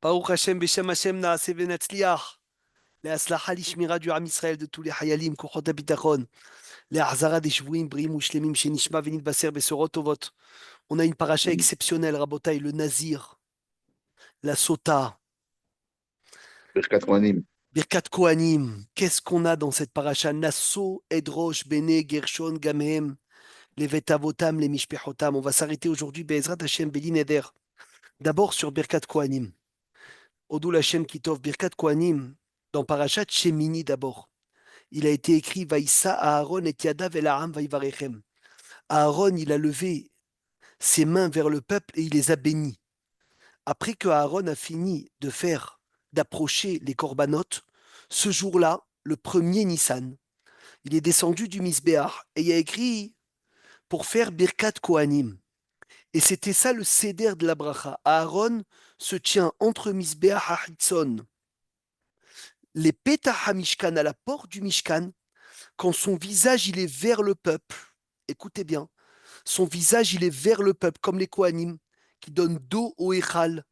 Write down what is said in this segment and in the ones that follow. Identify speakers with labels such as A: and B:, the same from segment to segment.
A: Baruch Hashem, Beshem Hashem, Naaseh Venatzliach. להצלחה לשמירה du עם ישראל, de tous les חיילים, כוחות הביטחון, להחזרה des שבויים בריאים ושלמים, שנשמע ונתבשר בשורות טובות. On a une paracha exceptionnelle, Rabotai, le Nazir, la Sota,
B: Birkat Kohanim.
A: Birkat Kohanim. Qu'est-ce qu'on a dans cette paracha? Nasso, Edrosh, Bene, Gershon, Gamhem, les Vetavotam, les Mishpechotam. On va s'arrêter aujourd'hui, Be'ezrat Hashem, Beli Neder. D'abord sur Birkat Kohanim. Odul Hashem Kitov, Birkat Kohanim, dans Parashat Shemini d'abord. Il a été écrit Vaïssa Aaron et Yadav el Ha'am Vaïvarechem. Aaron, il a levé ses mains vers le peuple et il les a bénis. Après que Aaron a fini d'approcher les corbanotes, ce jour-là, le premier Nissan, il est descendu du Misbéach et il a écrit pour faire Birkat Kohanim. Et c'était ça le seder de la bracha. Aaron se tient entre Misbéach et Hitzon, les Petah Mishkan, à la porte du Mishkan, quand son visage il est vers le peuple. Écoutez bien, son visage il est vers le peuple, comme les Kohanim, qui donnent dos au Echal,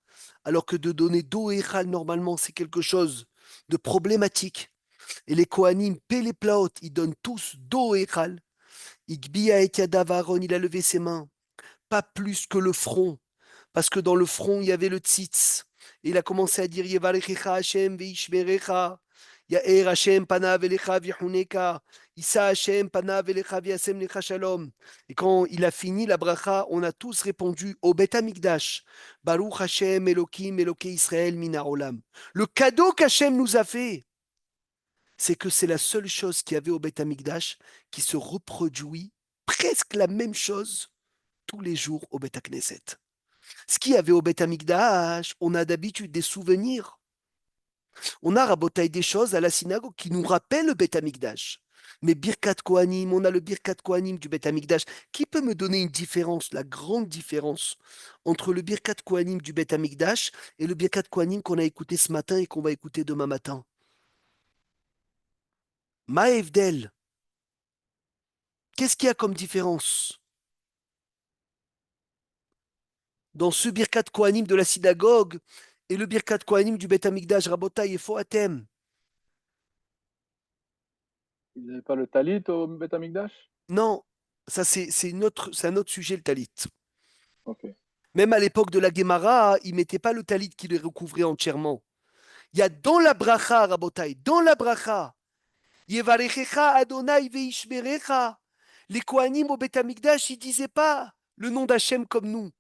A: alors que de donner dos au Echal, normalement, c'est quelque chose de problématique. Et les Kohanim, les Plaot, ils donnent tous dos au Echal. Igbiya et Yadav Aaron, il a levé ses mains, pas plus que le front, parce que dans le front, il y avait le tzitz. Et il a commencé à dire Yevarechecha Hashem veishmerecha, Ya'er Hashem panav elecha vihuneka, Issa Hashem panav elecha viasem lecha shalom. Et quand il a fini la bracha, on a tous répondu au Bet Amikdash, Baruch Hashem Elokim Elokei Israël mina olam. Le cadeau qu'Hashem nous a fait, c'est que c'est la seule chose qu'il y avait au Bet Amikdash qui se reproduit presque la même chose tous les jours au Bet Knesset. Ce qu'il y avait au Beth Amikdash, on a d'habitude des souvenirs. On a rabotaille des choses à la synagogue qui nous rappellent le Beth Amikdash. Mais Birkat Kohanim, on a le Birkat Kohanim du Beth Amikdash. Qui peut me donner une différence, la grande différence entre le Birkat Kohanim du Beth Amikdash et le Birkat Kohanim qu'on a écouté ce matin et qu'on va écouter demain matin? Maevdel, qu'est-ce qu'il y a comme différence dans ce Birkat Kohanim de la synagogue et le Birkat Kohanim du Beth Amikdash? Rabotaï et Foatem.
C: Ils n'avaient pas le talit au Beth Amikdash?
A: Non, ça c'est un autre sujet, le talit.
C: Ok.
A: Même à l'époque de la Gemara, ils ne mettaient pas le talit qui les recouvrait entièrement. Il y a dans la bracha, Rabotai, dans la bracha, Yevarechecha Adonai veishmerecha. Les Kohanim au Beth Amikdash, ils disaient pas le nom d'Hachem comme nous.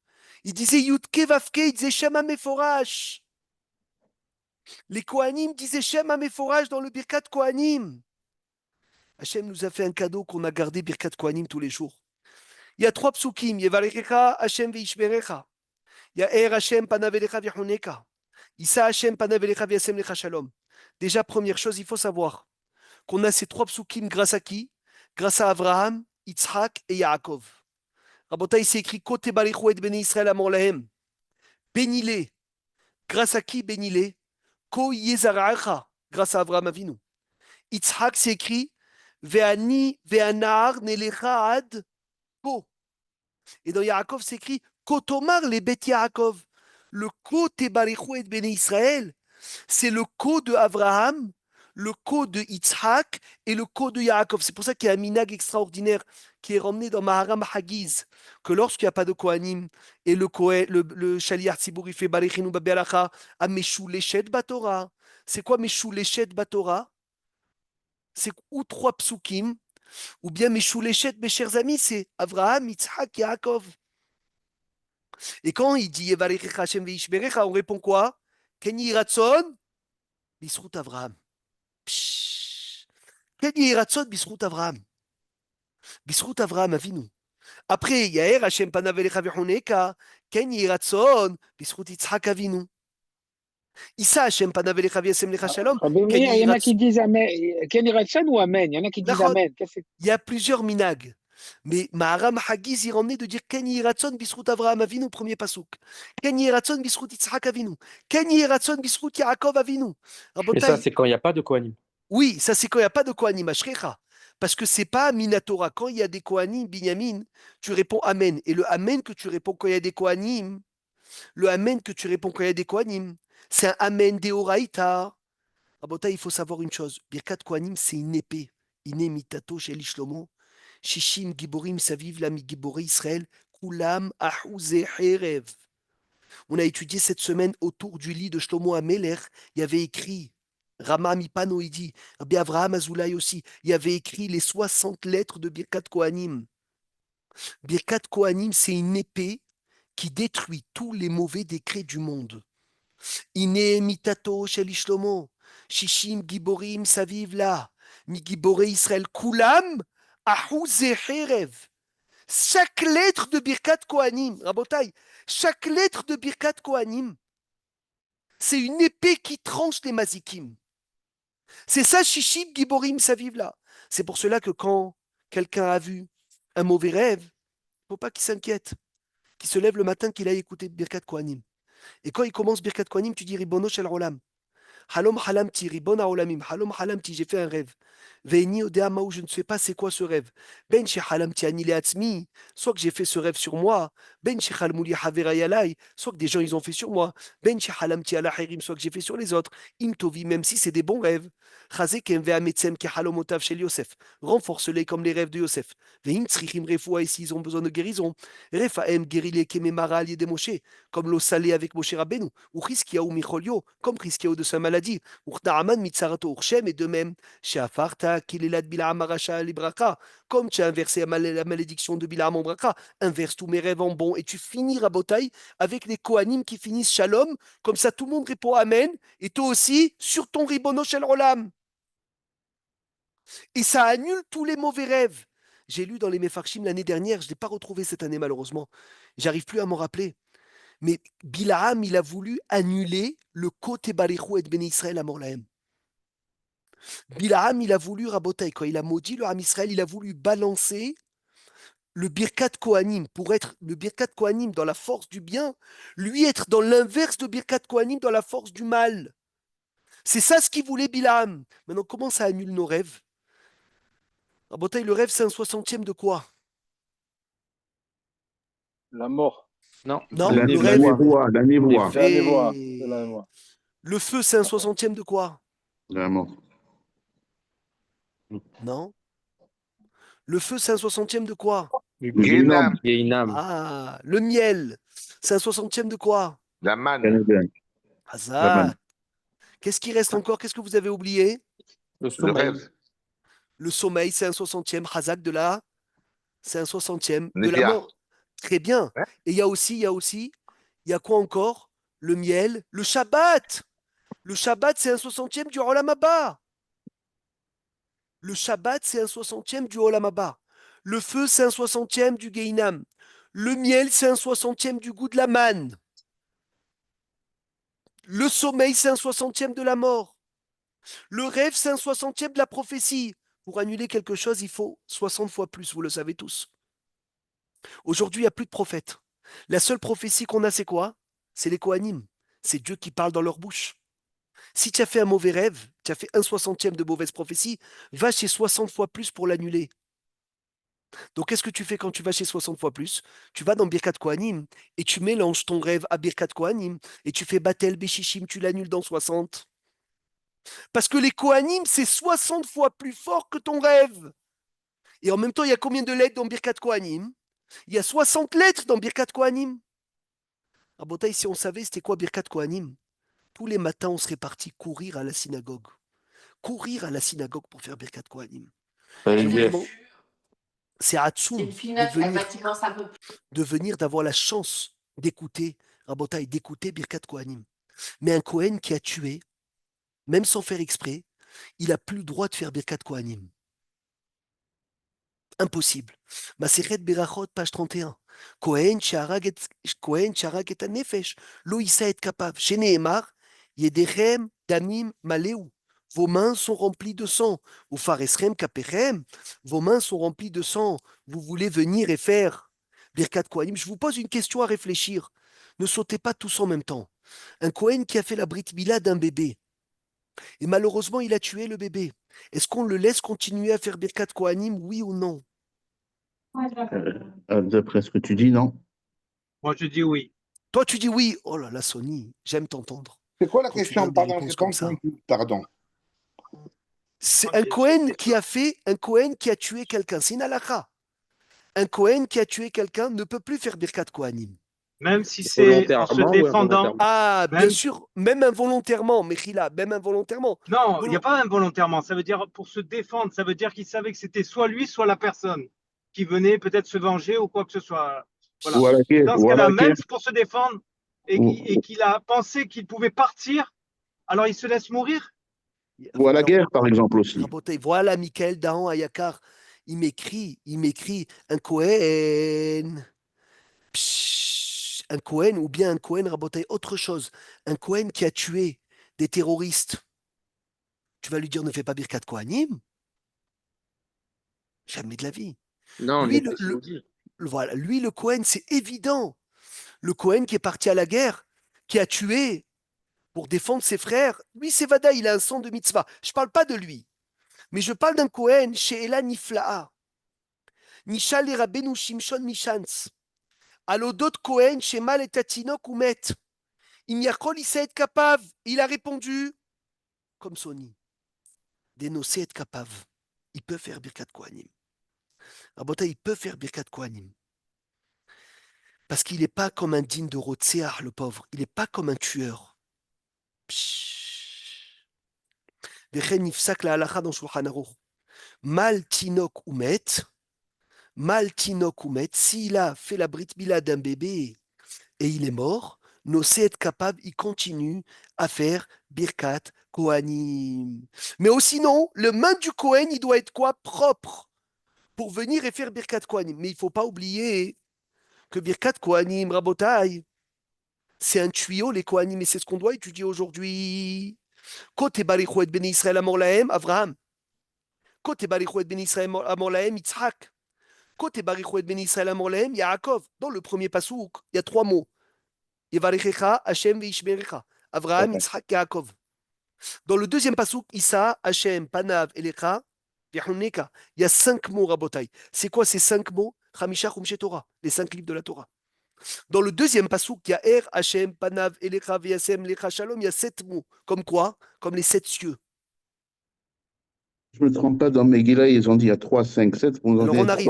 A: Ils disaient Yudke Vavke, ils disaient Shem HaMeforash. Les Kohanim disaient Shem HaMeforash dans le Birkat Kohanim. Hachem nous a fait un cadeau qu'on a gardé Birkat Kohanim tous les jours. Il y a 3 psukim. Yevarechecha Hashem veishmerecha. Ya'er Hashem panav elecha vihuneka. Issa Hashem panav elecha viasem lecha shalom. Déjà, première chose, il faut savoir qu'on a ces 3 psukim grâce à qui? Grâce à Abraham, Yitzhak et Yaakov. Rabotai, c'est écrit Kote barichu et bnei Israël amor lahem. Bénis-les. Grâce à qui bénis-les? Ko yezaracha. Grâce à Abraham Avinu. Yitzhak, c'est écrit Ve'ani ve'anar nelecha ad ko. Et dans Yaakov, c'est écrit Kotomar les Bet Yaakov. Le ko tebarichu et bnei Israël, c'est le ko de Abraham, le ko de Yitzhak et le ko de Yaakov. C'est pour ça qu'il y a un minag extraordinaire qui est ramené dans Maharam Hagiz, que lorsqu'il n'y a pas de Kohanim et le Shaliach Tzibur, il fait Barichinu Babealacha à Meshou Leshet Batora. C'est quoi Meshou Leshet Batora? C'est ou 3 psukim, ou bien Meshou Leshet, mes chers amis, c'est Abraham, Yitzhak, Yaakov. Et quand il dit Yevarechecha Hashem veishmerecha, on répond quoi? Ken yiratson bisrut Avraham. Ken yiratson bisrut Avraham. Bisrut Avraham Avinu. Après, Yaer Hashem panav elecha vihuneka, Ken yiratson bisrut Yitzhak Avinu. Issa Hashem panav elecha viasem lecha shalom.
D: Il y en a qui disent Amen. Ken Yiratson ou Amen? Il y en a qui disent Amen.
A: Il y a plusieurs minags. Mais Maharam Hagiz, il ramenait de dire Ken Yiratson bisrut Avraham Avinu, premier pasouk. Ken Yiratson bisrut Yitzhak Avinu. Ken Yiratson bisrut Yaakov Avinu.
E: Et ça, c'est quand il n'y a pas de Kohanim.
A: Oui, ça c'est quand il n'y a pas de Kohanim Ashrecha. Parce que c'est pas Minatora. Quand il y a des Kohanim, Binyamin, tu réponds Amen. Et le Amen que tu réponds quand il y a des Kohanim, le Amen que tu réponds quand il y a des Kohanim, C'est un Amen Deoraita. Rabotai, il faut savoir une chose. Birkat Kohanim, c'est une épée. Ine mitato shel Shlomo. Shishim giborim saviv la mi gibori Israël. Kulam ahouze herev. On a étudié cette semaine autour du lit de Shlomo Ameler. Il y avait écrit, Rama Mipanoidi, Rabbi Avraham Azoulay aussi, il y avait écrit les 60 lettres de Birkat Kohanim. Birkat Kohanim, c'est une épée qui détruit tous les mauvais décrets du monde. Ine mitato shel Shlomo, Shishim giborim saviv la, mi gibore Israël kulam, ahouze herev. Chaque lettre de Birkat Kohanim, Rabotai, chaque lettre de Birkat Kohanim, c'est une épée qui tranche les mazikim. C'est ça, Shishim giborim saviv la. C'est pour cela que quand quelqu'un a vu un mauvais rêve, il ne faut pas qu'il s'inquiète, qu'il se lève le matin, qu'il aille écouter Birkat Kohanim. Et quand il commence Birkat Kohanim, tu dis Ribono shel Olam. Halom halamti, ribon haolamim, halom halamti, j'ai fait un rêve. Veini odeama où je ne sais pas c'est quoi ce rêve. Ben she halamti anile atzmi, soit que j'ai fait ce rêve sur moi. Ben she halmuli haverayalai, soit que des gens ils ont fait sur moi. Ben she halamti alahirim, soit que j'ai fait sur les autres. Im tovi, même si c'est des bons rêves. Chazekem ve'ametsem ke halomotav shel Yosef, renforce-les comme les rêves de Yosef. Veim tzrichim refoua, et s'ils ont besoin de guérison. Refaem gerile kememara alié de Moshe, comme l'eau salée avec Moshe Rabbeinu. Ou Chizkiyahu micholio, comme Chizkiyahu de sa maladie. Urtaaman mitzarato urshem, et de même, chez Afarta, qu'il est là de Bilam Aracha Libraka, comme tu as inversé la malédiction de Bilam en Braka, inverse tous mes rêves en bon, et tu finis Rabotai avec les Kohanim qui finissent Shalom, comme ça tout le monde répond Amen, et toi aussi sur ton Ribono Shel Olam. Et ça annule tous les mauvais rêves. J'ai lu dans les Mefarshim l'année dernière, je ne l'ai pas retrouvé cette année malheureusement, j'arrive plus à m'en rappeler. Mais Bilaam, il a voulu annuler le côté Barichou et de Béné Israël à Morlahem. Bilaam, il a voulu raboter, quand il a maudit le Ham Israël, il a voulu balancer le Birkat Kohanim pour être le Birkat Kohanim dans la force du bien, lui être dans l'inverse de Birkat Kohanim dans la force du mal. C'est ça ce qu'il voulait Bilaam. Maintenant, comment ça annule nos rêves? Raboter, le rêve, c'est un 60e de quoi?
C: La mort.
E: Non,
A: Non,
B: La
A: le rêve.
B: névoie, la névoie.
C: C'est la névoie. C'est la névoie.
A: Le feu, c'est un 60e de quoi?
B: La mort.
A: Non. Le feu, c'est un 60e de quoi?
B: Le Guénam.
E: Gehinam.
A: Ah, le miel, c'est un 60e de quoi?
F: La manne,
B: Canadien.
A: Hazard. Qu'est-ce qui reste encore? Qu'est-ce que vous avez oublié?
E: Le
F: le
E: sommeil.
F: rêve,
A: Le sommeil, c'est un 60e. Hazak de là, c'est un 60e. De la
F: Névia.
A: mort. Très bien.
F: Ouais.
A: Et il y a quoi encore? Le miel, le Shabbat. Le Shabbat, c'est un 60e du Olam Haba. Le Shabbat, c'est un 60e du Olam Haba. Le feu, c'est un 60e du Gehinam. Le miel, c'est un 60e du goût de la manne. Le sommeil, c'est un 60e de la mort. Le rêve, c'est un 60e de la prophétie. Pour annuler quelque chose, il faut 60 fois plus, vous le savez tous. Aujourd'hui, il n'y a plus de prophètes. La seule prophétie qu'on a, c'est quoi? C'est les Kohanim. C'est Dieu qui parle dans leur bouche. Si tu as fait un mauvais rêve, tu as fait un 60e de mauvaise prophétie, va chez 60 fois plus pour l'annuler. Donc, qu'est-ce que tu fais quand tu vas chez 60 fois plus? Tu vas dans Birkat Kohanim et tu mélanges ton rêve à Birkat Kohanim et tu fais Batel Béchichim, tu l'annules dans 60. Parce que les Kohanim, c'est 60 fois plus fort que ton rêve. Et en même temps, il y a combien de lettres dans Birkat Kohanim? Il y a 60 lettres dans Birkat Kohanim. Rabotai, si on savait c'était quoi Birkat Kohanim, tous les matins, on serait parti courir à la synagogue. Courir à la synagogue pour faire Birkat Kohanim. C'est Hatsoum de venir, d'avoir la chance d'écouter, Rabotai, d'écouter Birkat Kohanim. Mais un Kohen qui a tué, même sans faire exprès, il n'a plus le droit de faire Birkat Kohanim. Impossible. Masechet Berachot, page 31. Kohen sharag et hanefesh, lo issa et kapav. Sheneemar, yedechem damim maleu. Vos mains sont remplies de sang. Ou faresrem kapechem, vos mains sont remplies de sang. Vous voulez venir et faire Birkat Kohanim. Je vous pose une question à réfléchir. Ne sautez pas tous en même temps. Un Kohen qui a fait la Brit Mila d'un bébé, et malheureusement il a tué le bébé. Est-ce qu'on le laisse continuer à faire Birkat Kohanim, oui ou non?
B: D'après ce que tu dis, non.
G: Moi, je dis oui.
A: Toi, tu dis oui. Oh là là, Sony, j'aime t'entendre.
C: C'est quoi la
A: quand tu
C: question?
A: donnes des
C: Pardon,
A: réponses
C: j'ai pas
A: comme ça.
C: entendu. Pardon.
A: C'est un Kohen qui a tué quelqu'un. C'est une halakha. Un Kohen qui a tué quelqu'un ne peut plus faire Birkat Kohanim.
F: Même si c'est en se
E: Volontairement ou
F: défendant.
E: involontairement?
A: Ah, bien
F: Même-
A: sûr, même involontairement, Mechila, même involontairement.
F: Non, il n'y a pas involontairement. Ça veut dire pour se défendre. Ça veut dire qu'il savait que c'était soit lui, soit la personne qui venait peut-être se venger ou quoi que ce soit. Voilà.
B: Ou à la guerre,
F: Dans ce
B: ou à
F: cas-là,
B: la
F: même
B: guerre,
F: pour se défendre
B: ou,
F: et qu'il a pensé qu'il pouvait partir, alors il se laisse mourir.
B: ou à la
A: Alors,
B: guerre, par exemple, aussi.
A: Rabotai, voilà, Michael Dahan Ayakar, il m'écrit, un Kohen. Un Kohen ou bien un Kohen, Rabotai, autre chose. Un Kohen qui a tué des terroristes. Tu vas lui dire ne fais pas Birkat Kohanim? Jamais de la vie.
E: Non,
A: Lui,
E: mais qu'est-ce qu'il dit?
A: voilà, lui, le Kohen, c'est évident. Le Kohen qui est parti à la guerre, qui a tué pour défendre ses frères, lui, c'est Vada, il a un sang de mitzvah. Je ne parle pas de lui, mais je parle d'un Kohen chez Ela Nifla'a. Nishal et Rabbeinu Shimshon Mishans. Alodot Kohen chez Mal et Tatinok ou Met. Imyakol Issa et Kapav. Il a répondu, comme Sony, dénoncer et Kapav. Il peut faire Birkat Kohanim. Rabota, il peut faire Birkat Kohanim. Parce qu'il n'est pas comme un digne de Rotseah, le pauvre. Il n'est pas comme un tueur. Vechen nifsak la halacha dans Shulchan Aruch. Mal tinok ou met, s'il a fait la brit mila d'un bébé et il est mort, Nosé est capable, il continue à faire Birkat Kohanim. Mais aussi non, le main du Kohen, il doit être quoi? Propre pour venir et faire Birkat Kohanim. Mais il ne faut pas oublier que Birkat Kohanim, Rabotai, c'est un tuyau, les Kohanim, et c'est ce qu'on doit étudier aujourd'hui. Côté Barichou et Béni Israël Amor Lahem, Avraham. Côté Barichou et Béni Israël Amor Lahem, Yitzhak. Côté Barichou et Béni Israël Amor Lahem, Yaakov. Dans le premier pasouk, il y a 3 mots. Yevarechecha, Hashem veishmerecha. Avraham, Yitzhak, Yaakov. Dans le deuxième pasouk, Issa, Hashem, Panav, Elecha, Yahuneka. Il y a 5 mots, Rabotai. C'est quoi ces 5 mots? Chamisha Chumshe Torah, les 5 livres de la Torah. Dans le deuxième pasouk, il y a Er, Hashem, Panav, Elecha, Veyasem, Lecha, Shalom. Il y a 7 mots. Comme quoi? Comme les 7 cieux.
B: Je ne me trompe pas, dans Megillah, ils ont dit il y a 3, 5, 7.
A: Alors on arrive.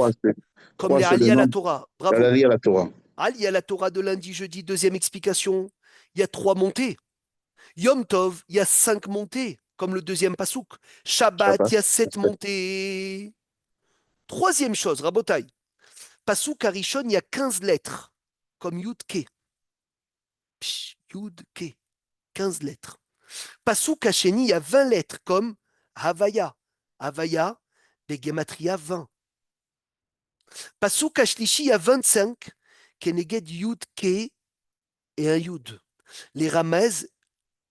A: Comme les Ali à la Torah. Bravo.
B: Ali à la Torah.
A: Ali à la Torah de lundi, jeudi, deuxième explication. Il y a 3 montées. Yom Tov, il y a 5 montées, comme le deuxième pasouk. Shabbat, il y a 7 montées. Troisième chose, Rabotai. Pasouk Arishon, il y a 15 lettres, comme Yud Ke. Yud Ke, 15 lettres. Pasouk Hasheni, il y a 20 lettres, comme Havaya. Havaya, Begematria 20. Pasouk Ashlishi, il y a 25, Keneged Yud Ke et un Yud. Les Ramez,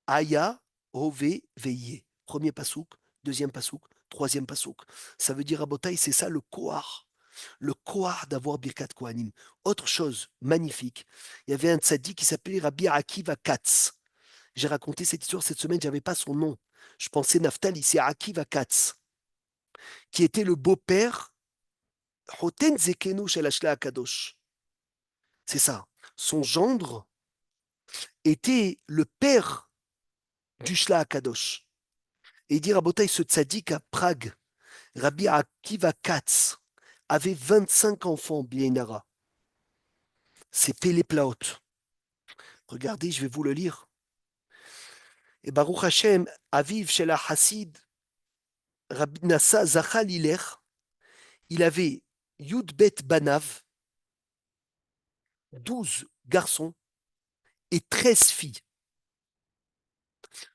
A: Aya, Ove, Veillé. Premier pasouk, deuxième pasouk, troisième pasouk. Ça veut dire à Botaï, c'est ça le Kohar. Le Kohar d'avoir Birkat Kohanim. Autre chose magnifique, il y avait un tzaddik qui s'appelait Rabbi Akiva Katz. J'ai raconté cette histoire cette semaine, je n'avais pas son nom. Je pensais Naftali, c'est Akiva Katz, qui était le beau-père Hoten Zekenu Shel Ashla Akadosh. C'est ça. Son gendre était le père du Shla Akadosh. Et il dit Rabotai, ce tzaddik à Prague, Rabbi Akiva Katz, avait 25 enfants, Bienara. C'est Péléplaot. Regardez, je vais vous le lire. Et Baruch Hashem, Aviv chez la Hassid, Rabbi Nassa Zachal Iler, il avait Yudbet Banav, 12 garçons et 13 filles.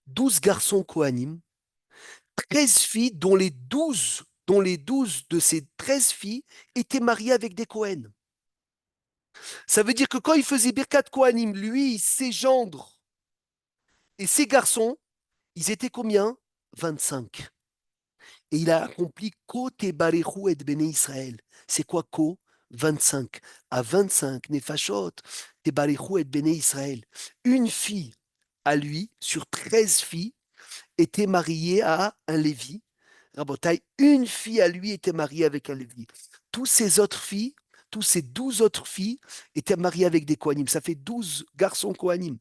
A: 12 garçons Kohanim, 13 filles dont les 12 de ces 13 filles étaient mariées avec des Kohen. Ça veut dire que quand il faisait Birkat Kohanim, lui, ses gendres et ses garçons, ils étaient combien? 25. Et il a accompli Ko Tebarechu et Bene Israël. C'est quoi Ko? 25. À 25, Nefashot, Tebarechu et Bene Israël. Une fille à lui, sur 13 filles, était mariée à un Lévi. Rabotai, une fille à lui était mariée avec un Lévi. Tous ces 12 autres filles étaient mariées avec des Kohanim. Ça fait 12 garçons Kohanim.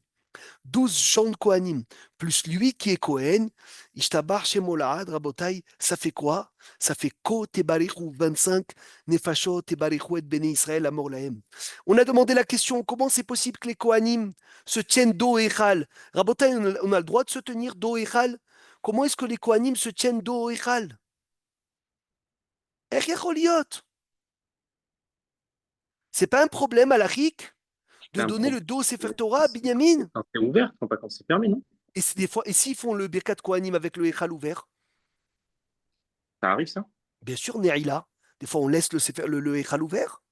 A: 12 chants de Kohanim, plus lui qui est Kohen, Ishtabar Shemolad, Rabotai, ça fait quoi? Ça fait Ko Tebarichu 25, Nefashot Tebarichu et Bene Israël Amor Lahem. On a demandé la question, comment c'est possible que les Kohanim se tiennent dos et Echal? Rabotai, on a le droit de se tenir dos et Echal? Comment est-ce que les Kohanim se tiennent dos et Echal? C'est pas un problème à la RIC de donner le dos au Sefer Torah à Binyamin?
E: Quand c'est ouvert, pas quand c'est fermé, non?
A: Et des fois, et s'ils font le Birkat Kohanim avec le Echal ouvert?
E: Ça arrive, ça?
A: Bien sûr, Ne'ila. Des fois, on laisse le Echal ouvert.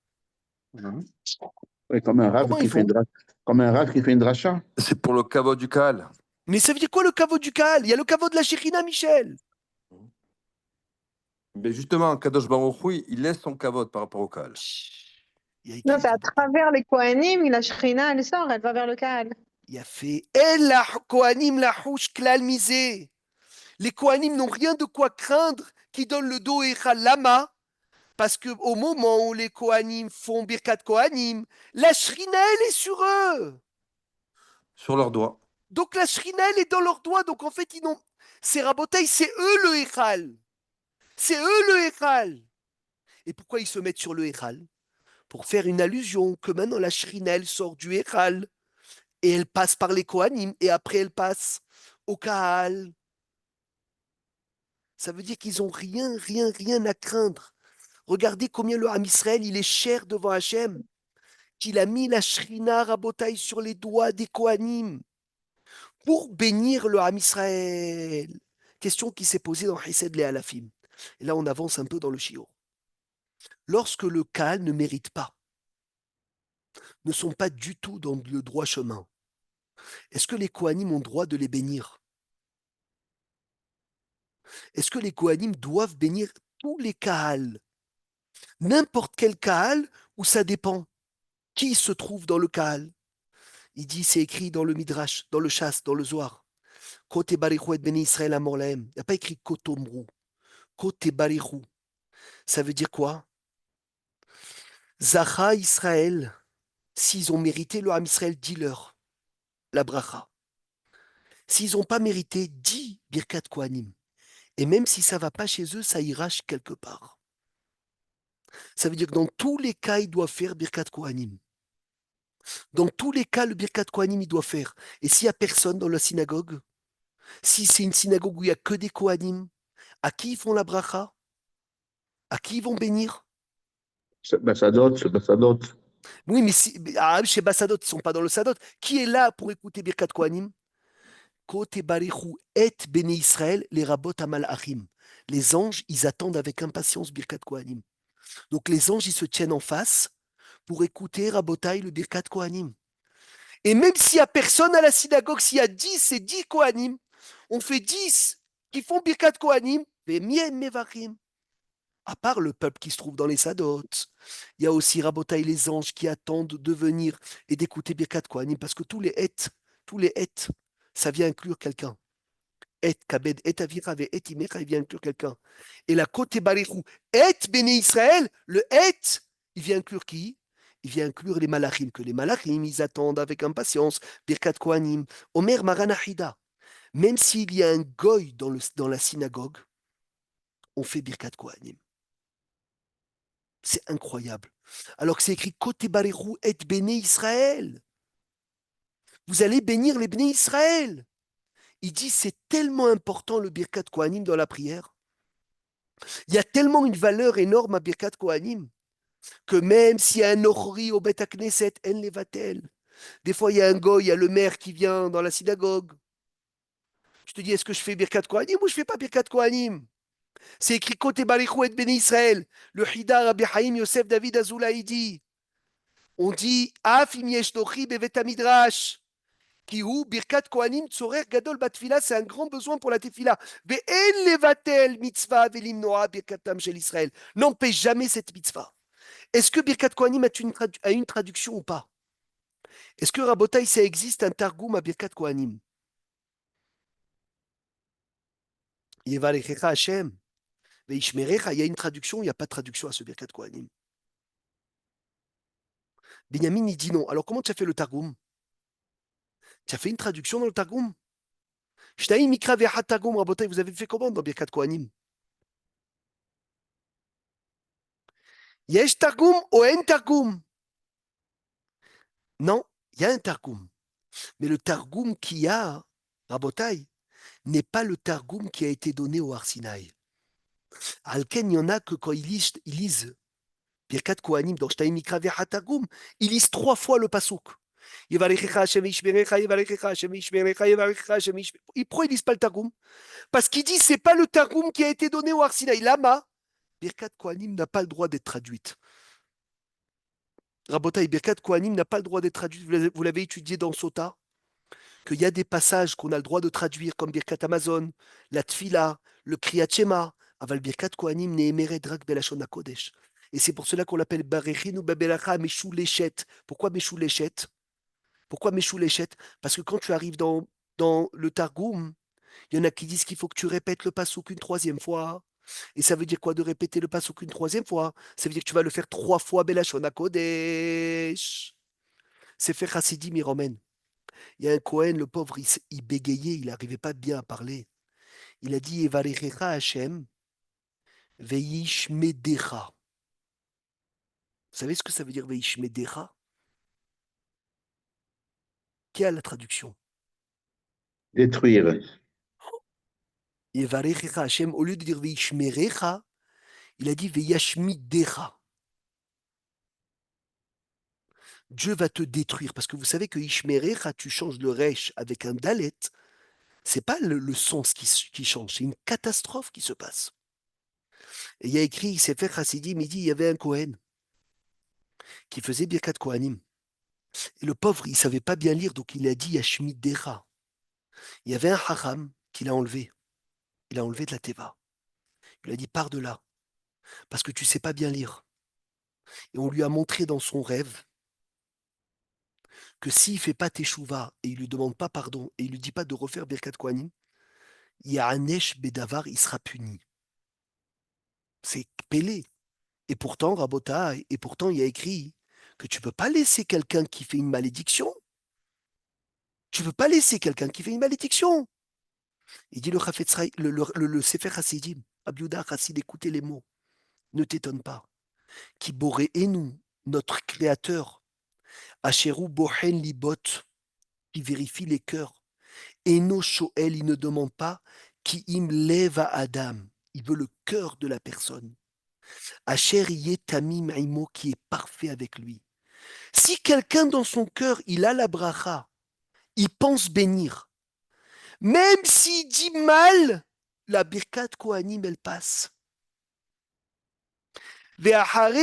B: Oui, comme un rave
A: Comment
B: qui
A: ils
B: fait
A: font?
B: comme un rave qui fait une dracha.
G: C'est pour le caveau du Kaal.
A: Mais ça veut dire quoi le caveau du Kaal? Il y a le caveau de la Shekhinah, Michel.
G: Mais justement, Kadosh Baruch Hu, il laisse son kavod par rapport au Kaal.
A: Il y a
H: Non,
A: écrit
H: c'est à
A: dans-
H: travers les Kohanim, la Shrina, elle sort, elle va vers le Kaal.
A: il y a fait El la Kohanim la Hush Klal Misé. Les Kohanim n'ont rien de quoi craindre qui donnent le dos Echal Lama. Parce qu'au moment où les Kohanim font Birkat Kohanim, la Shrina, elle est sur eux.
G: Sur leurs doigts.
A: Donc la Shrina, elle est dans leurs doigts. Donc en fait, ils n'ont. C'est Rabotai, c'est eux le Echal. C'est eux le Echal. Et pourquoi ils se mettent sur le Echal? Pour faire une allusion que maintenant la Shrina, elle sort du Echal. Et elle passe par les Kohanim. Et après, elle passe au Kaal. Ça veut dire qu'ils n'ont rien à craindre. Regardez combien le Ham Israël, il est cher devant Hachem. Qu'il a mis la Shrina Rabotai sur les doigts des Kohanim pour bénir le Ham Israël. Question qui s'est posée dans Hesed les Alafim. Et là, on avance un peu dans le Shiur. Lorsque le Kaal ne mérite pas, ne sont pas du tout dans le droit chemin, est-ce que les Kohanim ont droit de les bénir? Est-ce que les Kohanim doivent bénir tous les Kaal? N'importe quel Kaal, ou ça dépend? Qui se trouve dans le Kaal? Il dit, c'est écrit dans le Midrash, dans le Chasse, dans le Zohar. Kote barichu et beni Israël amor lahem. Il n'y a pas écrit kotomru. Kote barichu. Ça veut dire quoi? Zacha Israël, s'ils ont mérité le Ham Israël, dis-leur la bracha. S'ils n'ont pas mérité, dis Birkat Kohanim. Et même si ça ne va pas chez eux, ça ira quelque part. Ça veut dire que dans tous les cas, ils doivent faire Birkat Kohanim. Dans tous les cas, le Birkat Kohanim, il doit faire. Et s'il n'y a personne dans la synagogue, si c'est une synagogue où il n'y a que des Kohanim, à qui ils font la bracha? À qui ils vont bénir?
B: C'est Bassadot.
A: Oui, mais chez Bassadot, ils ne sont pas dans le Sadot. Qui est là pour écouter Birkat Kohanim? Kote barichu et Bene Israël, les rabot amal achim. Les anges, ils attendent avec impatience Birkat Kohanim. Donc les anges, ils se tiennent en face pour écouter Rabotai, le Birkat Kohanim. Et même s'il n'y a personne à la synagogue, s'il y a 10 et 10 Kohanim, on fait 10 qui font Birkat Kohanim, mais mien mevachim. À part le peuple qui se trouve dans les Sadot, il y a aussi Rabotai, les anges qui attendent de venir et d'écouter Birkat Kohanim, parce que tous les et, ça vient inclure quelqu'un. Et kabed, et avira, et imecha, il vient inclure quelqu'un. Et la côté barichou, et béné Israël, le et, il vient inclure qui? Il vient inclure les malachim, que les malachim, ils attendent avec impatience, Birkat Kohanim, Omer Maranahida. Même s'il y a un goy dans la synagogue, on fait Birkat Kohanim. C'est incroyable. Alors que c'est écrit côté barichou, et béné Israël. Vous allez bénir les béné Israël. Il dit c'est tellement important le Birkat Kohanim dans la prière. Il y a tellement une valeur énorme à Birkat Kohanim que même s'il y a un Ochri au Bet Knesset, en levatel. Des fois, il y a un goy, il y a le maire qui vient dans la synagogue. Je te dis, est-ce que je fais Birkat Kohanim ou je ne fais pas Birkat Kohanim? C'est écrit côté Barichou et Béni Israël. Le Hida Rabbi Haïm Yosef David Azoulay dit on dit Af im yesh nochi bevet midrash. Kihu Birkat Kohanim Tzorer Gadol Batfila, c'est un grand besoin pour la tefila. Ve'en levatel mitzvah velim noa birkatam shel Israël. N'empêche jamais cette mitzvah. Est-ce que Birkat Kohanim a une traduction ou pas? Est-ce que Rabotai, ça existe un targoum à Birkat Kohanim? Yevarechecha Hashem. Veishmerecha, il y a une traduction, il n'y a pas de traduction à ce Birkat Kohanim. Binyamin, il dit non. Alors comment tu as fait le targoum? Tu as fait une traduction dans le Targum? Shtaim Mikra Ve'Hat Targum, Rabotai, vous avez fait comment dans Birkat Kohanim? Yesh Targum ou En Targum? Non, il y a un Targum. Mais le Targum qu'il y a, Rabotai, n'est pas le Targum qui a été donné au Har Sinaï. Alken, il y en a que quand ils lisent Birkat Kohanim dans Shtaim Mikra Ve'Hat Targum, ils lisent 3 fois le pasouk. Yevarechecha Hashem Yishmerecha, Yevarechecha Hashem Yishmerecha, Yevarechecha Hashem Yishmerecha. Pourquoi ils lisent pas le Targum? Parce qu'ils disent c'est pas le Targum qui a été donné au Har Sinaï. Lama, Birkat Kohanim n'a pas le droit d'être traduite. Rabotai, Birkat Kohanim n'a pas le droit d'être traduite. Vous l'avez étudié dans Sota, qu'il y a des passages qu'on a le droit de traduire, comme Birkat Amazon, la Tfila, le Kriyat Shema, aval Birkat Kohanim ne'emeret rak belashon hakodesh. Et c'est pour cela qu'on l'appelle Barechin ou Babelacha Meshou Leshet. Pourquoi Meshou Leshet? Pourquoi Meshou Leshet? Parce que quand tu arrives dans le Targum, il y en a qui disent qu'il faut que tu répètes le pasouk une 3e fois. Et ça veut dire quoi de répéter le pasouk une 3e fois? Ça veut dire que tu vas le faire 3 fois Belashon HaKodesh. C'est fait Chassidim Iromen. Il y a un Kohen, le pauvre, il bégayait, il n'arrivait pas bien à parler. Il a dit Evarechecha Hashem Veishmedecha. Vous savez ce que ça veut dire Veishmedecha? Qui a la traduction?
B: Détruire.
A: Evarechecha Hashem, au lieu de dire Veishmerecha, il a dit Veyashmidecha. Dieu va te détruire. Parce que vous savez que Ishmerecha, tu changes le resh avec un dalet. C'est pas le sens qui change, c'est une catastrophe qui se passe. Et il y a écrit, il s'est fait Chassidim, il dit, il y avait un Kohen qui faisait Birkat Kohanim. Et le pauvre, il savait pas bien lire, donc il a dit Yashmid Dera. Il y avait un haram qu'il a enlevé. Il a enlevé de la teva. Il a dit, pars de là, parce que tu sais pas bien lire. Et on lui a montré dans son rêve que s'il fait pas teshuva et il lui demande pas pardon et il lui dit pas de refaire Birkat Kohanim, Yahanesh Bedavar, il sera puni. C'est pélé. Et pourtant, Rabota, et pourtant, il y a écrit que tu peux pas laisser quelqu'un qui fait une malédiction. Tu peux pas laisser quelqu'un qui fait une malédiction. Il dit le Sefer Hasidim, Abiuda Hassid, écoutez les mots. Ne t'étonne pas. Qui boré et nous, notre créateur, Asherou Bohen Libot, qui vérifie les cœurs. Eno Shoel, il ne demande pas qui im lève à Adam. Il veut le cœur de la personne. Asher Tamim Aimo, qui est parfait avec lui. Si quelqu'un dans son cœur, il a la bracha, il pense bénir, même s'il dit mal, la Birkat Kohanim, elle passe. Et même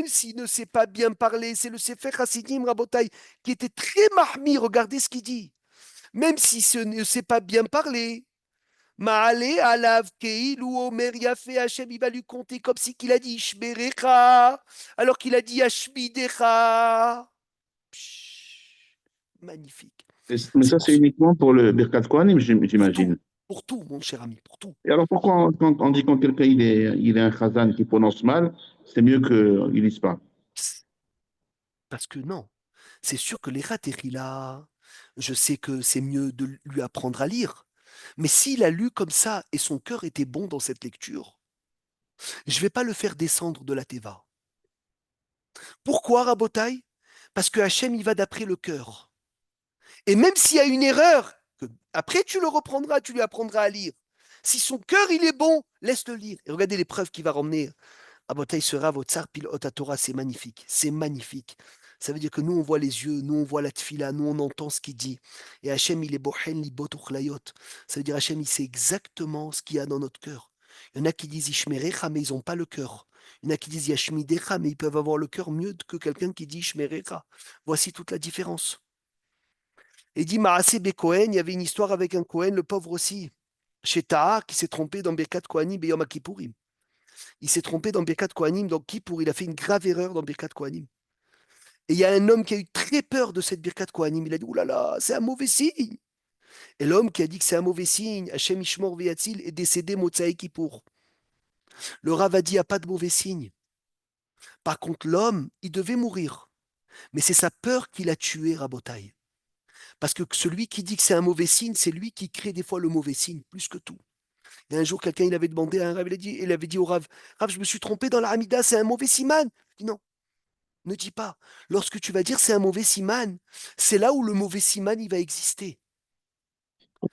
A: s'il ne sait pas bien parler, c'est le Sefer Hasidim Rabotai qui était très mahmi, regardez ce qu'il dit. Même s'il ne sait pas bien parler, Ma'ale alav keil ou Omer Yafé Hachem, il va lui compter comme si qu'il a dit Ishmerecha, alors qu'il a dit Ashmidecha. Magnifique.
B: Mais ça, c'est uniquement pour le Birkat Kohanim, j'imagine.
A: Pour tout, mon cher ami, pour tout.
B: Et alors, pourquoi, quand on dit quand quelqu'un il est un chazan qui prononce mal, c'est mieux qu'il ne lise pas?
A: Parce que non, c'est sûr que les là, je sais que c'est mieux de lui apprendre à lire. Mais s'il a lu comme ça et son cœur était bon dans cette lecture, je ne vais pas le faire descendre de la teva. Pourquoi, Rabotai? Parce que Hachem, il va d'après le cœur. Et même s'il y a une erreur, après tu le reprendras, tu lui apprendras à lire. Si son cœur, il est bon, laisse-le lire. Et regardez les preuves qu'il va ramener. Rabotai sera votre tsar pil ot Torah, c'est magnifique. C'est magnifique. Ça veut dire que nous, on voit les yeux, nous, on voit la tfila, nous, on entend ce qu'il dit. Et Hachem, il est bohen libot uchlayot. Ça veut dire Hachem, il sait exactement ce qu'il y a dans notre cœur. Il y en a qui disent Ishmerecha, mais ils n'ont pas le cœur. Il y en a qui disent Yashmidecha, mais ils peuvent avoir le cœur mieux que quelqu'un qui dit Ishmerecha. Voici toute la différence. Et dit Maaseh Bekohen, il y avait une histoire avec un Kohen, le pauvre aussi, chez Taha, qui s'est trompé dans Birkat Kohanim Beyom Kippourim. Il s'est trompé dans Birkat Kohanim, donc Kippour, il a fait une grave erreur dans Birkat Kohanim. Et il y a un homme qui a eu très peur de cette Birkat Kohanim. Il a dit, oh là là, c'est un mauvais signe. Et l'homme qui a dit que c'est un mauvais signe, Hachem Ishmor Veyatzil, est décédé Motsaï Kippour. Le Rav a dit, il n'y a pas de mauvais signe. Par contre, l'homme, il devait mourir. Mais c'est sa peur qui l'a tué, Rabotai. Parce que celui qui dit que c'est un mauvais signe, c'est lui qui crée des fois le mauvais signe, plus que tout. Et un jour, quelqu'un, il avait demandé à un Rav, il avait dit au Rav, Rav, je me suis trompé dans la Hamida, c'est un mauvais siman. Il dit non, ne dis pas. Lorsque tu vas dire c'est un mauvais siman, c'est là où le mauvais siman, il va exister.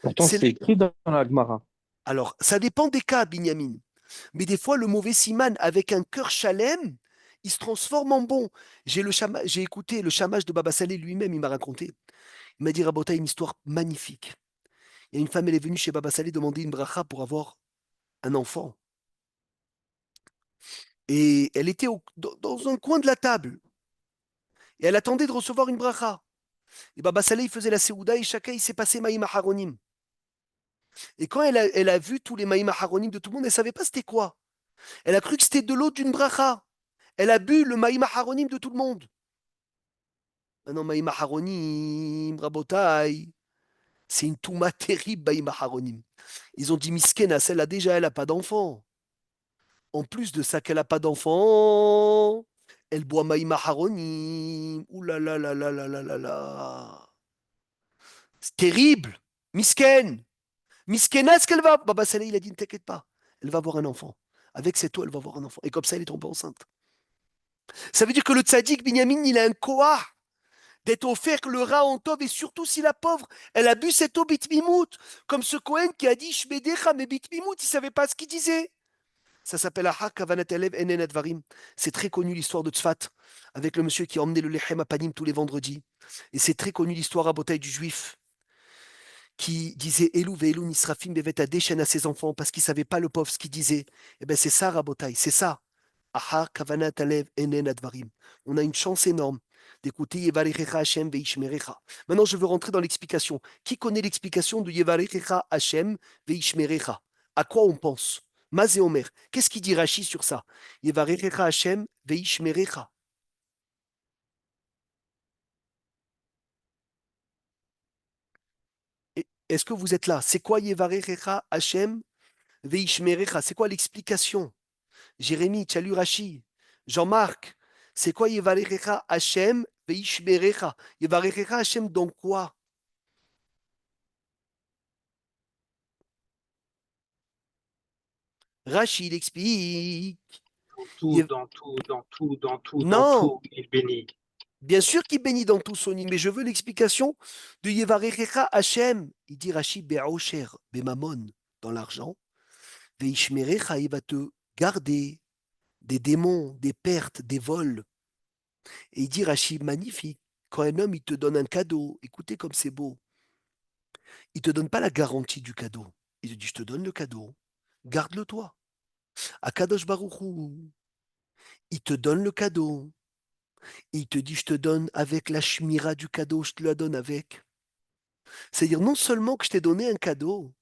I: Pourtant,
A: C'est-
I: c'est écrit dans la Gemara.
A: Alors, ça dépend des cas, Binyamin. Mais des fois, le mauvais siman, avec un cœur chalem, il se transforme en bon. J'ai écouté le chamage de Baba Saleh lui-même, il m'a raconté. Il m'a dit, Rabota, une histoire magnifique. Il y a une femme, elle est venue chez Baba Saleh demander une bracha pour avoir un enfant. Et elle était dans un coin de la table. Et elle attendait de recevoir une bracha. Et Baba Saleh, il faisait la Seouda et chacun, il s'est passé Maïm Aharonim. Et quand elle a vu tous les Maïm Aharonim de tout le monde, elle ne savait pas c'était quoi. Elle a cru que c'était de l'eau d'une bracha. Elle a bu le Maïm Aharonim de tout le monde. Maintenant, Maïm Aharonim, Rabotai, c'est une touma terrible, Maïm Aharonim. Ils ont dit, Miskena, celle-là déjà, elle n'a pas d'enfant. En plus de ça, qu'elle n'a pas d'enfant, elle boit Maïm Aharonim. Ouh là là là là là là là là. C'est terrible. Misken. Miskena, est-ce qu'elle va? Baba Saleh, il a dit, ne t'inquiète pas. Elle va avoir un enfant. Avec cette eau, elle va avoir un enfant. Et comme ça, elle est tombée enceinte. Ça veut dire que le tzaddik Binyamin, il a un koah d'être offert le rat en tov, et surtout si la pauvre, elle a bu cette eau bitmimout, comme ce Cohen qui a dit Shmedecha, mais bitmimout, il ne savait pas ce qu'il disait. Ça s'appelle Aha Kavanat Elev Enen Advarim. C'est très connu l'histoire de Tzfat, avec le monsieur qui a emmené le Lechem à Panim tous les vendredis. Et c'est très connu l'histoire à Botaï du juif, qui disait Elou ve'elou nisrafim bevet adeshen à ses enfants, parce qu'il ne savait pas le pauvre ce qu'il disait. Eh bien c'est ça, Rabotai, c'est ça. Aha kavanat alev enen advarim. On a une chance énorme d'écouter Yevarechecha Hashem veishmerecha. Maintenant, je veux rentrer dans l'explication. Qui connaît l'explication de Yevarechecha Hashem veishmerecha? À quoi on pense? Mazé Omer. Qu'est-ce qu'il dit Rashi sur ça? Yevarechecha Hashem veishmerecha. Est-ce que vous êtes là? C'est quoi Yevarechecha Hashem veishmerecha? C'est quoi l'explication? Jérémie, tu as lu Rashi. Jean-Marc, c'est quoi Yevarechecha Hashem veishmerecha? Yevarechecha Hashem dans quoi? Rashi, il explique.
F: Tout, dans tout, dans tout, dans tout, dans
A: Non,
F: tout, il bénit.
A: bien sûr qu'il bénit dans tout son île, mais je veux l'explication de Yevarechecha Hashem. Il dit Rashi, Be'osher, Be'mamon, dans l'argent. Veishmerecha, il va te garder des démons, des pertes, des vols. Et il dit Rashi, magnifique. Quand un homme, il te donne un cadeau, écoutez comme c'est beau. Il ne te donne pas la garantie du cadeau. Il te dit, je te donne le cadeau, garde-le toi. À Kadosh Baruchou, il te donne le cadeau. Il te dit, je te donne avec la shmira du cadeau, je te la donne avec. C'est-à-dire non seulement que je t'ai donné un cadeau,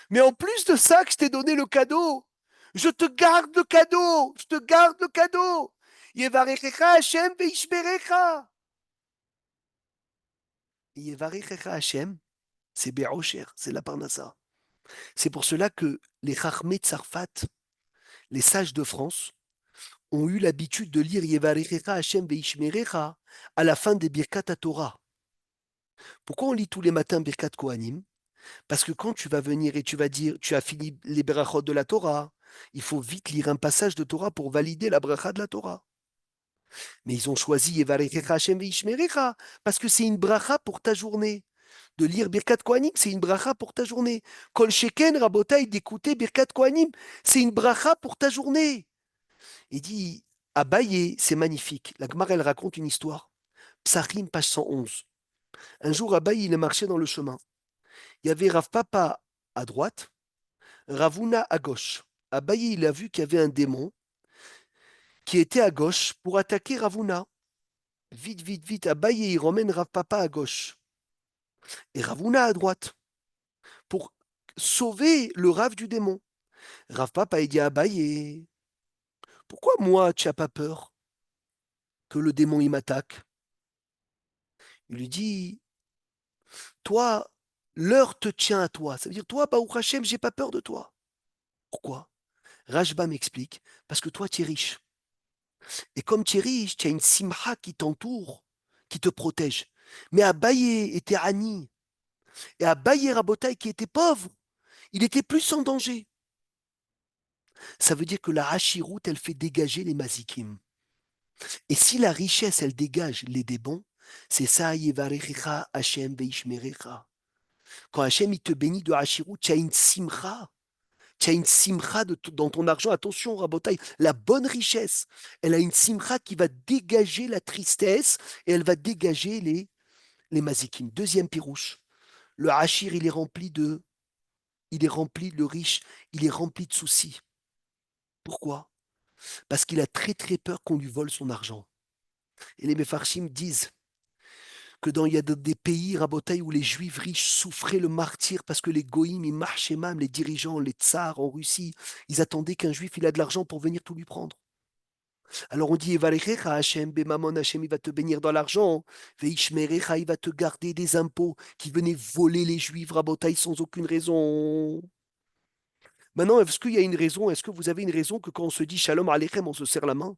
A: mais en plus de ça que je t'ai donné le cadeau, je te garde le cadeau, je te garde le cadeau. Yevarechecha Hashem veishmerecha. Yevarechecha Hashem, c'est Be'osher, c'est la parnassa. C'est pour cela que les Chachmei Tzarfat, les sages de France, ont eu l'habitude de lire Yevarechecha Hashem veishmerecha à la fin des Birkat Torah. Pourquoi on lit tous les matins Birkat Kohanim? Parce que quand tu vas venir et tu vas dire, tu as fini les brachot de la Torah, il faut vite lire un passage de Torah pour valider la bracha de la Torah. Mais ils ont choisi Yevarechecha Hashem veishmerecha parce que c'est une bracha pour ta journée. De lire Birkat Kohanim, c'est une bracha pour ta journée. Kol Sheken, Rabotai, d'écouter Birkat Kohanim, c'est une bracha pour ta journée. Il dit, Abaye, c'est magnifique. La Gemara, elle raconte une histoire. Psachim, page 111. Un jour, Abaye, il est marché dans le chemin. Il y avait Rav Papa à droite, Ravuna à gauche. Abaye, il a vu qu'il y avait un démon qui était à gauche pour attaquer Ravuna. Vite, vite, vite, Abaye, il ramène Rav Papa à gauche. Et Ravuna à droite, pour sauver le Rav du démon. Rav Papa, il dit à Abaye, pourquoi moi, tu n'as pas peur que le démon, il m'attaque? Il lui dit, toi, l'heure te tient à toi. Ça veut dire, toi, Baruch Hashem, j'ai pas peur de toi. Pourquoi? Rajba m'explique, parce que toi, tu es riche. Et comme tu es riche, tu as une simha qui t'entoure. qui te protège. Mais Abaye était Ani. Et Abaye Rabotai qui était pauvre, il était plus en danger. Ça veut dire que la Hashirut, elle fait dégager les Mazikim. Et si la richesse, elle dégage les débons, c'est ça, Yevarechecha Hashem Veishmerecha. Quand Hashem, il te bénit de Hashirut, tu as une simcha. Tu as une simcha dans ton argent. Attention, Rabotai, la bonne richesse, elle a une simcha qui va dégager la tristesse et elle va dégager les mazikim. Deuxième pirouche, le hachir, il est rempli, le riche, il est rempli de soucis. Pourquoi? Parce qu'il a très très peur qu'on lui vole son argent. Et les Mefarshim disent que il y a des pays, Rabotai, où les juifs riches souffraient le martyre parce que les goïms, ils marchaient même, les dirigeants, les tsars en Russie, ils attendaient qu'un juif, il a de l'argent pour venir tout lui prendre. Alors on dit, Hashem, Bemamon, Hashem, il va te bénir dans l'argent, Veishmerecha, il va te garder des impôts qui venaient voler les juifs, Rabotai, sans aucune raison. Maintenant, est-ce qu'il y a une raison? Est-ce que vous avez une raison que quand on se dit Shalom Aleichem, on se serre la main?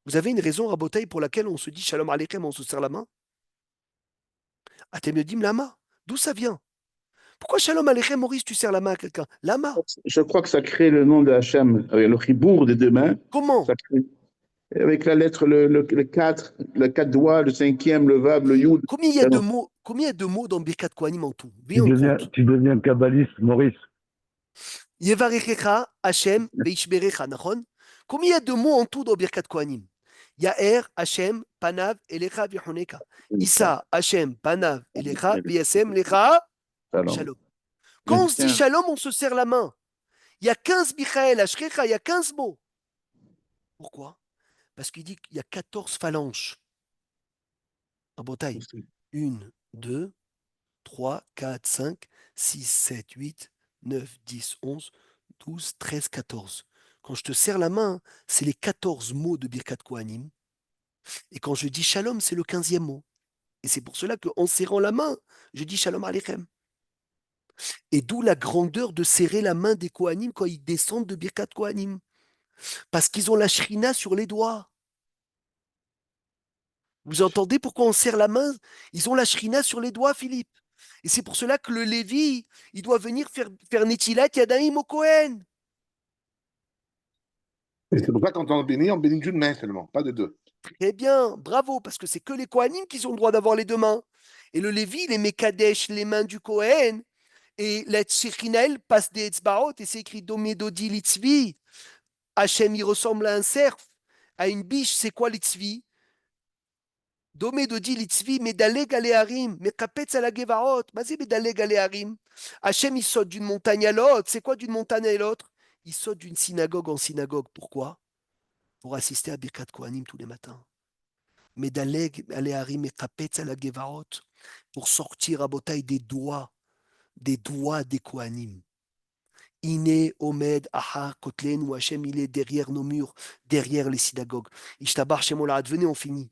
A: Vous avez une raison, Rabotai, pour laquelle on se dit Shalom Aleichem, on se serre la main? Atem Lama. D'où ça vient? Pourquoi Shalom Aleichem, Maurice, tu serres la main à quelqu'un? Lama.
B: Je crois que ça crée le nom de Hachem, avec le chibour des deux mains.
A: Comment?
B: Ça crée, avec la lettre, le 4, le 4 doigts, le 5e, le Vav, le Yud.
A: Combien il y a de mots dans Birkat Kohanim en tout?
J: Tu deviens kabbaliste, Maurice.
A: Yevarechecha, Hashem, Veishmerecha, Nachon. Combien il y a de mots en tout dans Birkat Kohanim? Yaer, Hashem, Panav, Elecha, Vihoneka. Issa, Hashem, Panav, Elecha, Viyasem, Lecha, Shalom. Quand on se dit Shalom, on se serre la main. Il y a 15 Michael, Ashkecha, il y a 15 mots. Pourquoi? Parce qu'il dit qu'il y a 14 phalanges. En bataille. 1, 2, 3, 4, 5, 6, 7, 8, 9, 10, 11, 12, 13, 14. Quand je te serre la main, c'est les 14 mots de Birkat Kohanim. Et quand je dis Shalom, c'est le 15e mot. Et c'est pour cela qu'en serrant la main, je dis Shalom Aleichem. Et d'où la grandeur de serrer la main des Kohanim quand ils descendent de Birkat Kohanim. Parce qu'ils ont la shrina sur les doigts. Vous entendez pourquoi on serre la main? Ils ont la shrina sur les doigts, Philippe. Et c'est pour cela que le Lévi, il doit venir faire Netilat Yadayim au Kohen.
K: Et c'est pour ça que quand on bénit d'une main seulement, pas de deux.
A: Très bien, bravo, parce que c'est que les Kohanim qui ont le droit d'avoir les deux mains. Et le Lévi, les Mekadesh, les mains du Kohen, et la Tshekhinah, elle passe des Etzbaot, et c'est écrit Domedodi Litzvi. Hachem, il ressemble à un cerf, à une biche, c'est quoi Litzvi? Domedodi Litzvi, Medaleg Aleharim, Mekapetz ala Gevarot, Mazé Medaleg Aleharim. Hachem, il saute d'une montagne à l'autre, c'est quoi d'une montagne à l'autre? Il saute d'une synagogue en synagogue, pourquoi? Pour assister à Birkat Kohanim tous les matins. Medaleg Aleharim, Mekapetz ala Gevarot, pour sortir à Botaï des doigts des Kohanim. Iné, Omed, Ahar, Kotlen, ou Hachem, il est derrière nos murs, derrière les synagogues. Ishtabar, Shemolad, venez, on finit.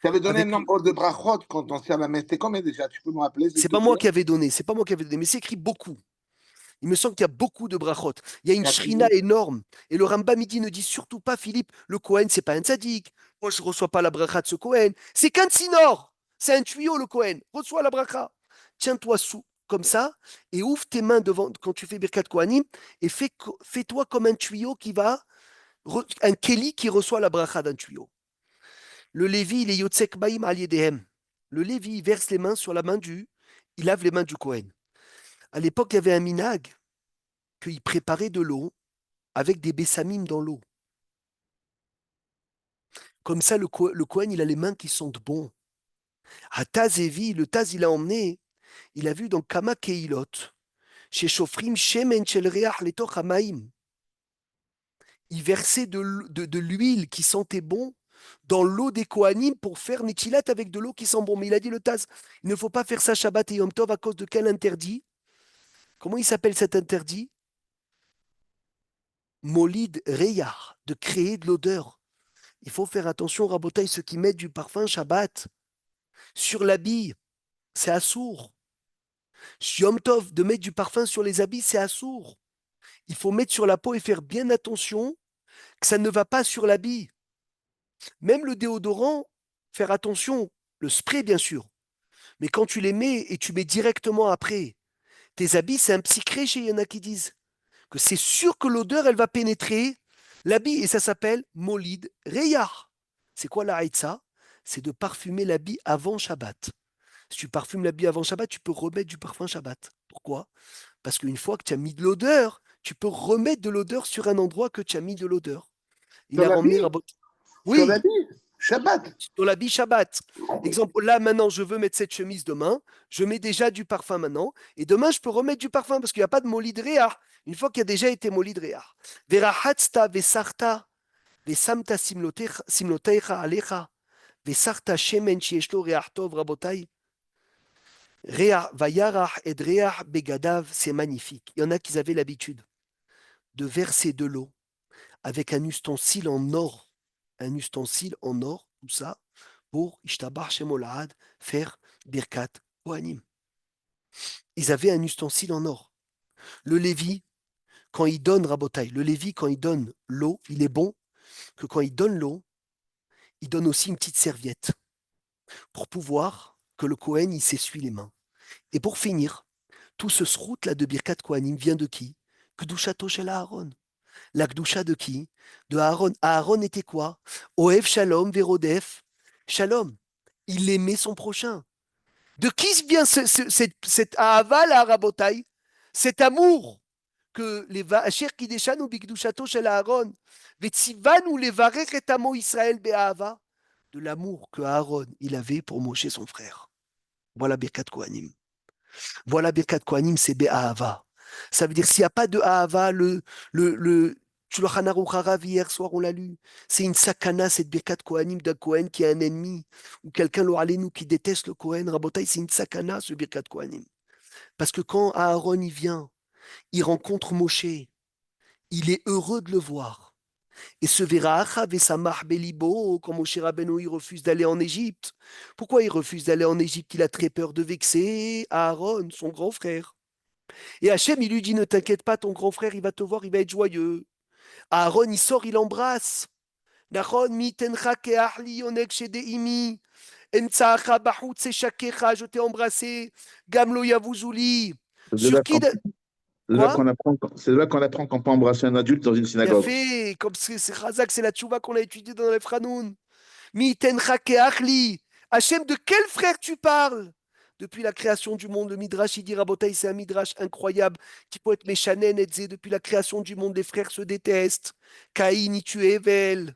K: Tu avais donné un nombre de brachot quand on serre la main. C'était combien déjà? Tu peux me rappeler?
A: C'est pas moi qui avais donné, mais c'est écrit beaucoup. Il me semble qu'il y a beaucoup de brachot. Il y a une shrina énorme. Et le Rambam Midi ne dit surtout pas, Philippe, le Kohen, c'est pas un tzaddik. Moi, je ne reçois pas la bracha de ce Kohen. C'est qu'un tsinor. C'est un tuyau, le Kohen. Reçois la bracha. Tiens-toi sous comme ça et ouvre tes mains devant quand tu fais Birkat Kohanim et fais-toi comme un tuyau un keli qui reçoit la bracha d'un tuyau. Le Lévi, il est yotzek baim al yedehem. Le Lévi, il verse les mains sur la main il lave les mains du Kohen. À l'époque, il y avait un minag qu'il préparait de l'eau avec des bessamim dans l'eau. Comme ça, le Kohen, il a les mains qui sentent bon. À Tazevi, le Taz, il a emmené, il a vu dans Kama Keilot, chez Shofrim Shemen Shel Reach Letoch Hamaim. Il versait de l'huile qui sentait bon dans l'eau des Kohanim pour faire Netilat avec de l'eau qui sent bon. Mais il a dit le Taz, il ne faut pas faire ça Shabbat et Yom Tov à cause de quel interdit? Comment il s'appelle cet interdit? Molid Reyar, de créer de l'odeur. Il faut faire attention, Rabotaï, ceux qui mettent du parfum Shabbat sur l'habit, c'est assourd. Yom Tov, de mettre du parfum sur les habits, c'est assourd. Il faut mettre sur la peau et faire bien attention que ça ne va pas sur l'habit. Même le déodorant, faire attention, le spray bien sûr, mais quand tu les mets et tu mets directement après tes habits, c'est un psychré chez il y en a qui disent que c'est sûr que l'odeur, elle va pénétrer l'habit et ça s'appelle molid reyar. C'est quoi la haïtza? C'est de parfumer l'habit avant Shabbat. Si tu parfumes l'habit avant Shabbat, tu peux remettre du parfum Shabbat. Pourquoi? Parce qu'une fois que tu as mis de l'odeur, tu peux remettre de l'odeur sur un endroit que tu as mis de l'odeur. Il
K: Sur
A: a ramené
K: l'habit?
A: Rabot.
K: Sur
A: Oui,
K: l'habit? Shabbat.
A: sur l'habit Shabbat. Exemple, là maintenant, je veux mettre cette chemise demain, je mets déjà du parfum maintenant, et demain, je peux remettre du parfum parce qu'il n'y a pas de molid réar. Une fois qu'il y a déjà été molid réar. Verahatsta vesarta vesamta simlotecha alecha vesarta shemen shieshlo reach tov rabotai. Réa vayarach et réach begadav, c'est magnifique. Il y en a qui avaient l'habitude de verser de l'eau avec un ustensile en or, tout ça, pour Ishtabar Shemolad, faire Birkat Kohanim. Ils avaient un ustensile en or. Le Lévi, quand il donne Rabotai, le Lévi, quand il donne l'eau, il est bon que quand il donne l'eau, il donne aussi une petite serviette pour pouvoir que le Kohen, il s'essuie les mains. Et pour finir, tout ce srout là de Birkat Kohanim vient de qui? Kedushato shel Aaron. La Kedusha de qui? De Aaron. Aaron était quoi? Oev Shalom Verodef Shalom. Il aimait son prochain. De qui vient cet Ahava la Rabotai? Cet amour que les Asher Kideshanu Bikdushato shel Aaron Vetzivanu levarech et amo Israël be'ahava. De l'amour que Aaron il avait pour Moshe son frère. Voilà Birkat Kohanim. Voilà Birkat Kohanim, c'est Be'ahava. Ça veut dire s'il n'y a pas de Ahava, Shulchan Aruch Harav, hier soir on l'a lu, c'est une sakana, cette Birkat Kohanim d'un Kohen qui est un ennemi, ou quelqu'un lo alenu qui déteste le Kohen, Rabotai, c'est une sakana ce Birkat Kohanim. Parce que quand Aaron il vient, il rencontre Moshe, il est heureux de le voir. Et ce Veracha Vesamach Belibo, quand Moshe Rabbeinu il refuse d'aller en Égypte. Pourquoi il refuse d'aller en Égypte? Il a très peur de vexer Aaron, son grand frère. Et Hachem, il lui dit, ne t'inquiète pas, ton grand frère, il va te voir, il va être joyeux. Aaron, il sort, il l'embrasse. Je t'ai embrassé. Gamlo Yavuzuli. Sur qui
B: C'est là qu'on apprend qu'on peut embrasser un adulte dans une synagogue.
A: fait, comme c'est Chazak, c'est la tchouva qu'on a étudiée dans le Franoun. Mitencha keachli. Hachem, de quel frère tu parles? Depuis la création du monde, le Midrash, il dit Rabotai, c'est un Midrash incroyable qui peut être Meshanen et Zé. Depuis la création du monde, les frères se détestent. Caïn, il tue Evel.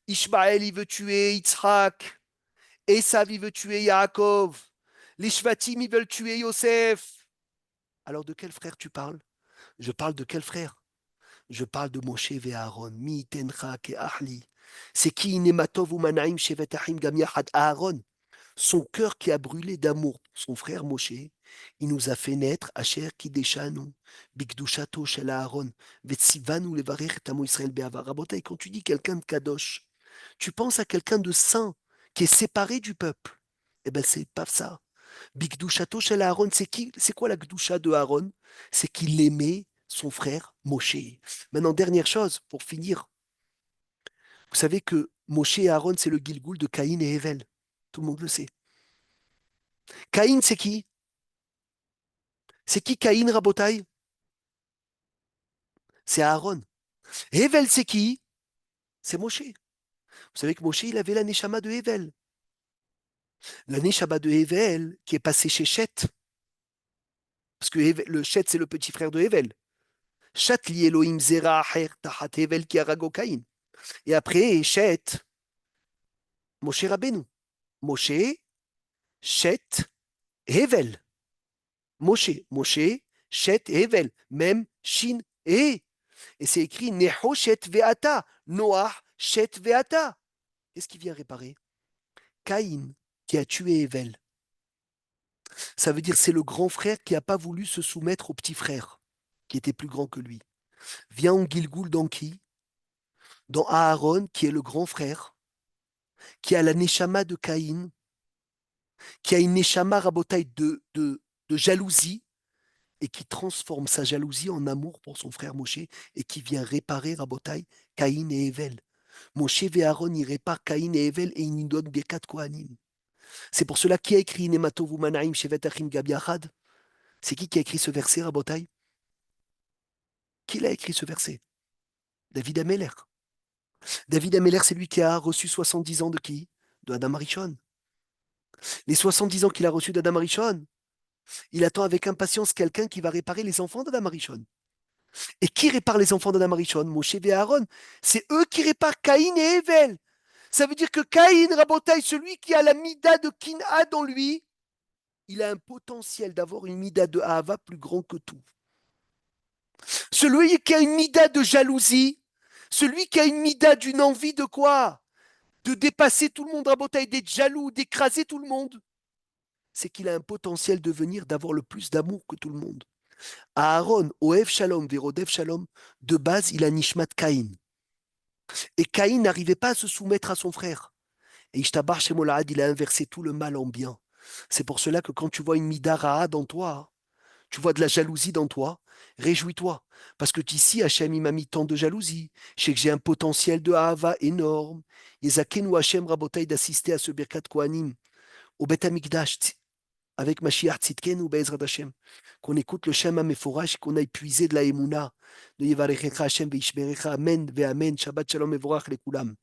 A: Ishmaël, il veut tuer Yitzhak. Esav, il veut tuer Yaakov. Les Shvatim, ils veulent tuer Yosef. Alors de quel frère tu parles? Je parle de quel frère? Je parle de Moshe et Aaron. Mi tencha ke ahli. C'est qui Inematov ou Manaim Shevet Achim Gam Yachad? Aaron. Son cœur qui a brûlé d'amour pour son frère Moshe, il nous a fait naître Asher Kideshanu, Bikdushato Shel Aaron, Vetsivanu Levarech Tamo Israël Be'ava. Rabotai, quand tu dis quelqu'un de Kadosh, tu penses à quelqu'un de saint qui est séparé du peuple. Eh bien, c'est pas ça. Bikdushato Shel Aaron, c'est qui? C'est quoi la Gdusha de Aaron? C'est qu'il aimait son frère Moshe. Maintenant, dernière chose, pour finir. Vous savez que Moshe et Aaron, c'est le Gilgoul de Caïn et Hevel. Tout le monde le sait. Caïn, c'est qui? C'est qui Caïn, Rabotai? C'est Aaron. Hevel, c'est qui? C'est Moshe. Vous savez que Moshe, il avait la Neshama de Hevel. La Neshama de Hevel qui est passée chez Chet. Parce que le Chet, c'est le petit frère de Hevel. Chet li Elohim zera acher tachat Hevel ki arago Caïn. Et après, Chet, Moshe Rabbeinu. Moshe, Chet, Hevel. Moshe, Chet et Hevel. Même Shin et. Et c'est écrit Neho Chet Veata. Noah Chet Veata. Qu'est-ce qui vient réparer? Caïn qui a tué Hevel. Ça veut dire c'est le grand frère qui n'a pas voulu se soumettre au petit frère, qui était plus grand que lui. Vient en Gilgoul dans qui? Dans Aaron, qui est le grand frère, qui a la Neshama de Caïn, qui a une Neshama Rabotai de jalousie, et qui transforme sa jalousie en amour pour son frère Moshe, et qui vient réparer Rabotai, Caïn et Hevel. Moshe et Aaron, ils réparent Caïn et Evel et ils nous donnent Birkat Kohanim. C'est pour cela qui a écrit Nematovu Manaim Shevet Achim Gab Yachad. C'est qui a écrit ce verset, Rabotai? Qui l'a écrit ce verset? David Ameller. David Ameller, c'est lui qui a reçu 70 ans de qui? De Adam Arishon. Les 70 ans qu'il a reçus d'Adam Arishon, il attend avec impatience quelqu'un qui va réparer les enfants d'Adam Arishon. Et qui répare les enfants d'Adam Arishon? Moshe et Aaron. C'est eux qui réparent Caïn et Evel. Ça veut dire que Caïn, Rabotai, celui qui a la mida de Kin'a dans lui, il a un potentiel d'avoir une mida de Ahava plus grand que tout. Celui qui a une mida de jalousie, celui qui a une mida d'une envie de quoi? De dépasser tout le monde, Rabotai, d'être jaloux, d'écraser tout le monde, c'est qu'il a un potentiel de venir, d'avoir le plus d'amour que tout le monde. Aaron, Oev Shalom, Verodev Shalom, de base, il a Nishmat Caïn. Et Caïn n'arrivait pas à se soumettre à son frère. Et Ishtabar Shemolahad, il a inversé tout le mal en bien. C'est pour cela que quand tu vois une mida ra'a dans toi, tu vois de la jalousie dans toi, réjouis-toi. Parce que d'ici, Hachem, il m'a mis tant de jalousie. Je sais que j'ai un potentiel de Ahava énorme. Yezakenu Hachem Rabotai d'assister à ce Birkat Kohanim, au Bet HaMikdash, avec Mashiach Tzidkenu Be'ezrat Hachem. Qu'on écoute le Shem HaMeforach, qu'on aille puiser de la Emouna. De Yevarechecha Hachem Ve'ishmerecha. Amen, Ve'amen. Shabbat Shalom Evorach Lekulam.